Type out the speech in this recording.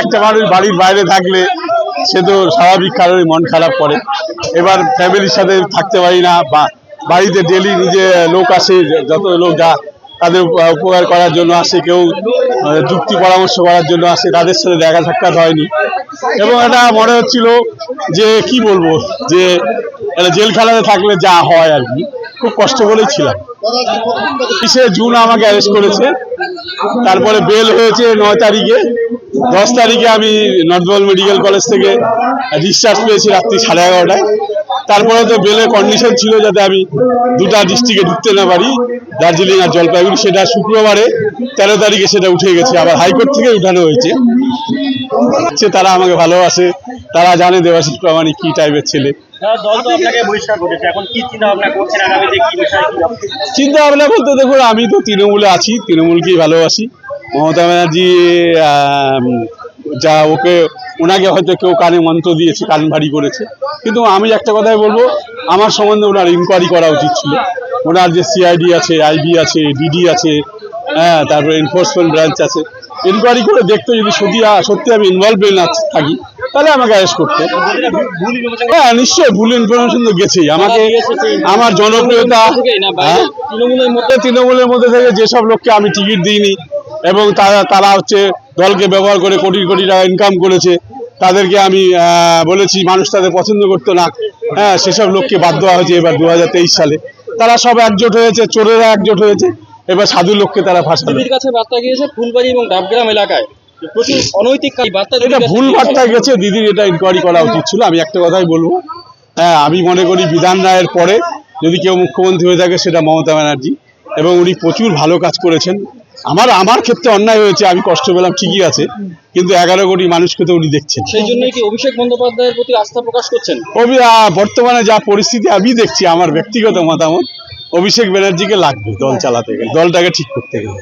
একটা মানুষ বাড়ির বাইরে থাকলে সে তো স্বাভাবিক কারণে মন খারাপ করে। এবার ফ্যামিলির সাথে থাকতে পারি না, বা বাড়িতে ডেলি নিজে লোক আসে, যত লোক যা তাদের উপকার করার জন্য আসে, কেউ যুক্তি পরামর্শ করার জন্য আসে, তাদের সাথে দেখা সাক্ষাৎ হয়নি। এবং এটা মনে হচ্ছিল যে কি বলবো, যে জেলখানাতে থাকলে যা হয় আর কি, খুব কষ্ট করেই ছিলাম। 30শে জুন আমাকে অ্যারেস্ট করেছে, তারপরে বেল হয়েছে 9 তারিখে। 10 তারিখে আমি নর্থ বেঙ্গল মেডিকেল কলেজ থেকে ডিসচার্জ পেয়েছি রাত্রি 11:30টায়। তারপরে তো বেলের কন্ডিশন ছিল যাতে আমি দুটা ডিস্ট্রিক্টে ঢুকতে না পারি, দার্জিলিং আর জলপাইগুড়ি। সেটা শুক্রবারে 13 তারিখে সেটা উঠে গেছে, আবার হাইকোর্ট থেকে উঠানো হয়েছে। তারা আমাকে ভালোবাসে, তারা জানে দেবাশিস প্রামাণিক কি টাইপের ছেলে। চিন্তা ভাবনা বলতে দেখুন, আমি তো তৃণমূলে আছি, তৃণমূলকেই ভালোবাসি। মমতা ব্যানার্জি যা ওনাকে হয়তো কেউ কানে মন্ত্র দিয়েছে, কান ভারী করেছে, কিন্তু আমি একটা কথাই বলবো, আমার সম্বন্ধে ওনার ইনকোয়ারি করা উচিত ছিল। ওনার যে সিআইডি আছে, আইবি আছে, ডিডি আছে, হ্যাঁ, তারপরে এনফোর্সমেন্ট ব্রাঞ্চ আছে, ইনকোয়ারি করে দেখতে, যদি সত্যি আমি ইনভলভ না থাকি, তাহলে আমাকে অ্যারেস্ট করতে। হ্যাঁ, নিশ্চয়ই ভুল ইনফরমেশন তো গেছেই আমাকে। আমার জনপ্রিয়তা, তৃণমূলের মধ্যে থেকে যেসব লোককে আমি টিকিট দিইনি এবং তারা হচ্ছে দলকে ব্যবহার করে কোটি কোটি টাকা ইনকাম করেছে, তাদেরকে আমি বলেছি মানুষ তাদের পছন্দ করতো না। হ্যাঁ, সেসব লোককে বাদ দেওয়া হয়েছে এবার 2023 সালে। তারা সব একজোট হয়েছে, চোরেরা একজোট হয়েছে, এবার সাধু লোককে তারা ফাঁসাবে। দিদির কাছে বার্তা গিয়েছে ফুলবাড়ি এবং ডাবগ্রাম এলাকায় প্রচুর অনৈতিক বার্তা। এটা ভুল বার্তা গেছে, দিদির এটা ইনকোয়ারি করা উচিত ছিল। আমি একটা কথাই বলবো, হ্যাঁ, আমি মনে করি বিধান রায়ের পরে যদি কেউ মুখ্যমন্ত্রী হয়ে থাকে সেটা মমতা ব্যানার্জি, এবং উনি প্রচুর ভালো কাজ করেছেন। আমার ক্ষেত্রে অন্যায় হয়েছে, আমি কষ্ট পেলাম, ঠিকই আছে, কিন্তু 11 কোটি মানুষকে তো উনি দেখছেন। সেই জন্যই কি অভিষেক বন্দ্যোপাধ্যায়ের প্রতি আস্থা প্রকাশ করছেন? বর্তমানে যা পরিস্থিতি আমি দেখছি, আমার ব্যক্তিগত মতামত, অভিষেক ব্যানার্জিকে লাগবে দল চালাতে গেলে, দলটাকে ঠিক করতে গেলে।